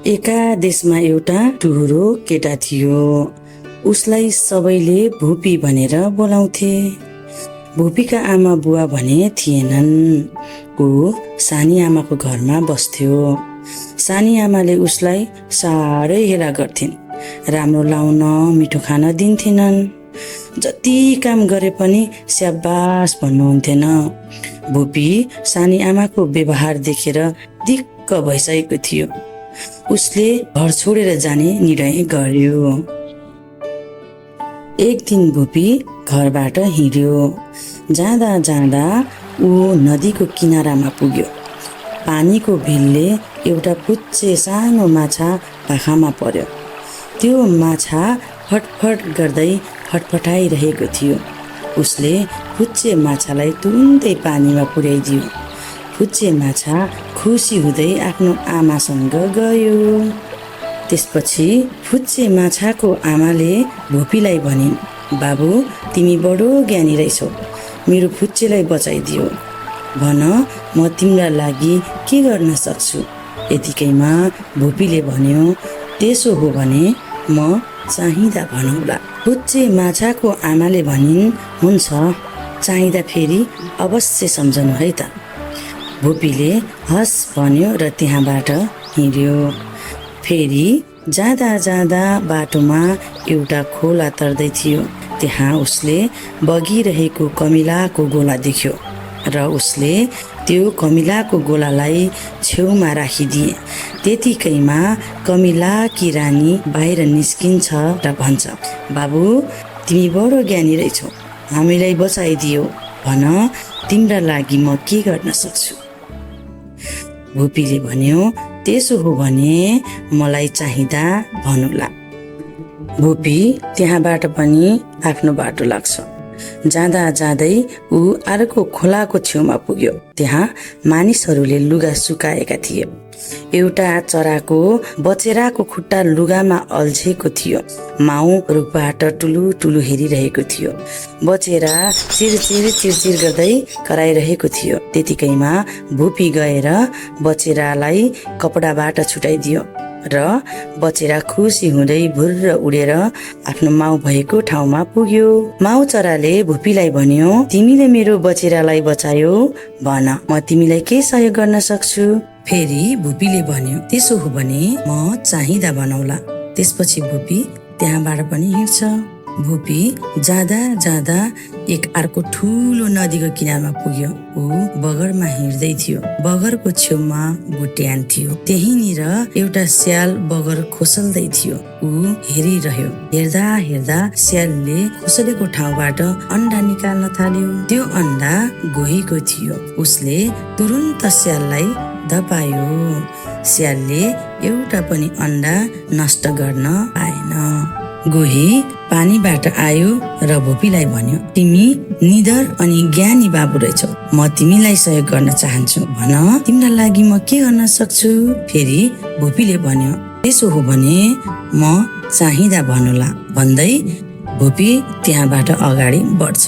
एका देशमा एउटा टुहुरो केटा थियो। उसलाई सबैले भुपी भनेर बोलाउँथे। भुपीका आमा बुवा भने थिएनन्। ऊ सानी आमाको घरमा बस्थ्यो। सानी आमाले उसलाई साह्रै हेला गर्थिन्। राम्रो लाउन मिठो खान दिन्थिनन्। जति काम गरे पनि स्याबास भन्नुहुन्थेन। भुपी सानी आमाको व्यवहार देखेर दिक्क भइसकेको थियो। उसले घर छोडेर जाने निर्णय गर्यो। एक दिन भुपी घरबाट हिँड्यो। जाँदा जाँदा ऊ नदीको किनारामा पुग्यो। पानीको भिलले एउटा पुच्चे सानो माछा पाखामा पर्यो। त्यो माछा फटफट गर्दै फटफटाइरहेको थियो। उसले पुच्चे माछालाई तुरुन्तै पानीमा पुर्याइदियो। पुच्चे माछा खुसी हुँदै आफ्नो आमासँग गयो। त्यसपछि पुच्चे माछाको आमाले भुपीलाई भनिन्, बाबु तिमी बडो ज्ञानी रहेछौ, मेरो पुच्चेलाई बचाइदियो। भन म तिम्रा लागि के गर्न सक्छु। यतिकैमा भुपीले भन्यो, त्यसो हो भने म चाहिँदा भनौला। पुच्चे माछाको आमाले भनिन्, हुन्छ चाहिँदा फेरि अवश्य सम्झनु है त। भुपीले हस् भन्यो र त्यहाँबाट हिँड्यो। फेरि जाँदा जाँदा बाटोमा एउटा खोला तर्दै थियो। त्यहाँ उसले बगिरहेको कमिलाको गोला देख्यो र उसले त्यो कमिलाको गोलालाई छेउमा राखिदिए। त्यतिकैमा कमिलाकी रानी बाहिर निस्किन्छ र भन्छ, बाबु तिमी बडो ज्ञानी रहेछौ, हामीलाई बचाइदियो। भन तिम्रा लागि म के गर्न सक्छु। भुपीले भन्यो, त्यसो हो भने मलाई चाहिँदा भन्नुला। भुपी त्यहाँबाट पनि आफ्नो बाटो लाग्छ। जाँदा जाँदै ऊ अर्को खोलाको छेउमा पुग्यो। त्यहाँ मानिसहरूले लुगा सुकाएका थिए। एउटा चराको बचेराको खुट्टा लुगामा अल्झेको थियो। माउ रुखबाट टुलु टुलु हेरिरहेको थियो। बचेरा चिरचिर गर्दै कराइरहेको थियो। त्यतिकैमा भुपी गएर बचेरालाई कपडाबाट छुटाइदियो र बचेरा खुसी हुँदै भुर्र उडेर आफ्नो माउ भएको ठाउँमा पुग्यो। माउ चराले भुपीलाई भन्यो, तिमीले मेरो बचेरालाई बचायो, भन म तिमीलाई के सहयोग गर्न सक्छु। फेरि भुपीले भन्यो, त्यसो हो भने म चाहिँदा भनौला। त्यसपछि भुपी त्यहाँबाट पनि हिँड्छ। भुपी जाँदा जाँदा एक अर्को ठुलो नदीको किनारमा पुग्यो। ऊ बगरमा हिँड्दै थियो। बगरको छेउमा बुट्यान थियो। त्यहीँनिर एउटा स्याल बगर खोसल्दै थियो। ऊ हेरिरह्यो। हेर्दा हेर्दा स्यालले खोसलेको ठाउँबाट अन्डा निकाल्न थाल्यो। त्यो अन्डा गोहीको थियो। उसले तुरुन्त स्याललाई धपायो। स्यालले एउटा पनि अन्डा नष्ट गर्न पाएन। गोही पानीबाट आयो र भुपीलाई भन्यो, तिमी निडर अनि ज्ञानी बाबु रहेछौ, म तिमीलाई सहयोग गर्न चाहन्छु, भन तिम्रा लागि म के गर्न सक्छु। फेरि भुपीले भन्यो, त्यसो हो भने म चाहिँदा भन्नुला। भन्दै भुपी त्यहाँबाट अगाडि बढ्छ।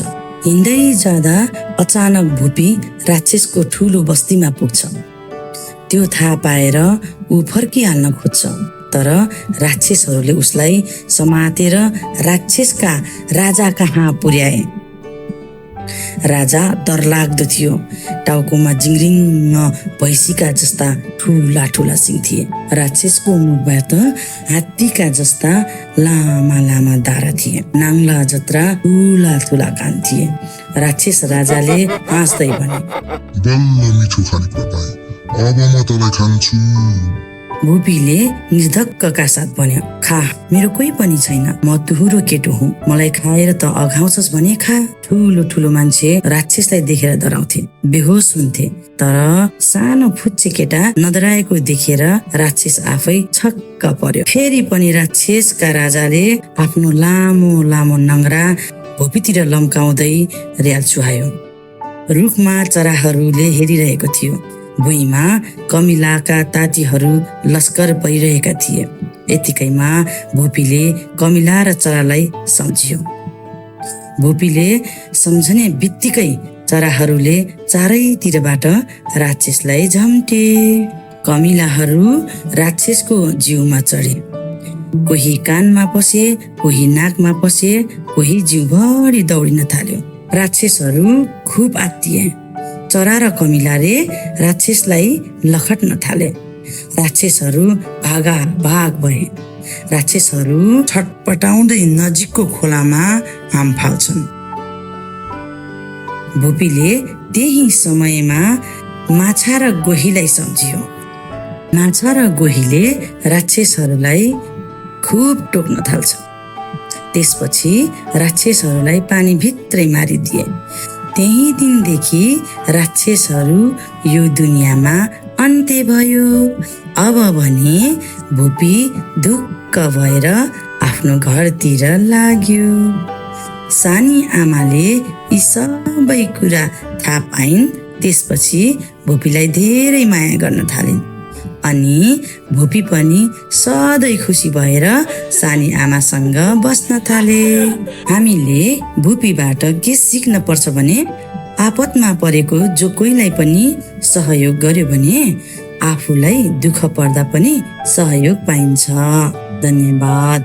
हिँड्दै जाँदा अचानक भुपी राक्षसको ठुलो बस्तीमा पुग्छ। त्यो थाहा पाएर ऊ फर्किहाल्न खोज्छ, तर राक्षसहरूले उसलाई समातेर राक्षसका राजा कहाँ पुर्याए। राजा डरलाग्दो थियो। टाउकोमा जिङ्रिङ्ग भैँसीका जस्ता ठुला ठुला सिङ थिए। राक्षसको मुखबाट हात्तीका जस्ता लामा लामा दारा थिए। नाङ्ला जत्रा ठुला ठुला कान थिए। राक्षस राजाले हाँस्दै भने, बल्ल मिठो खानेकुरा पाएँ, अब म तँलाई खान्छु। भुपीले निर्धक्कका साथ भन्यो, खा, मेरो कोही पनि छैन, म तुहुरो केटो हुँ, मलाई खाएर त अघाउँछस् भने खा। ठुलो ठुलो मान्छे राक्षसलाई देखेर डराउँथे, बेहोस हुन्थे, तर सानो फुच्चे केटा नडराएको देखेर राक्षस आफै छक्क पर्यो। फेरि पनि राक्षसका राजाले आफ्नो लामो लामो नङ्ग्रा भुपीतिर लम्काउँदै र्याल चुहायो। रुखमा चराहरूले हेरिरहेको थियो। भुइँमा कमिलाका तातीहरू लस्कर परिरहेका थिए। यतिकैमा भुपीले कमिला र चरालाई सम्झियो। भुपीले सम्झने बित्तिकै चराहरूले चारैतिरबाट राक्षसलाई झम्टे। कमिलाहरू राक्षसको जिउमा चढे। कोही कानमा पसे, कोही नाकमा पसे, कोही जिउभरि दौडिन थाल्यो। राक्षसहरू खुब आत्तिए। चरा र कमिलाले राक्षसलाई लखट्न थाले। राक्षसहरू भागाभाग भए। राक्षसहरू छटपटाउँदै नजिकको खोलामा हाम फाल्छन्। भुपीले त्यही समयमा माछा र गोहीलाई सम्झियो। माछा र गोहीले राक्षसहरूलाई खुब टोक्न थाल्छ। त्यसपछि राक्षसहरूलाई पानीभित्रै मारिदिए। त्यही दिनदेखि राक्षसहरू यो दुनियाँमा अन्त्य भयो। अब भने भुपी ढुक्क भएर आफ्नो घरतिर लाग्यो। सानी आमाले यी सबै कुरा थाहा पाइन्। त्यसपछि भुपीलाई धेरै माया गर्न थालिन् अनि भुपी पनि सधैँ खुसी भएर सानी आमासँग बस्न थाले। हामीले भुपीबाट के सिक्न पर्छ भने आपतमा परेको जो कोहीलाई पनि सहयोग गर्यो भने आफूलाई दुःख पर्दा पनि सहयोग पाइन्छ। धन्यवाद।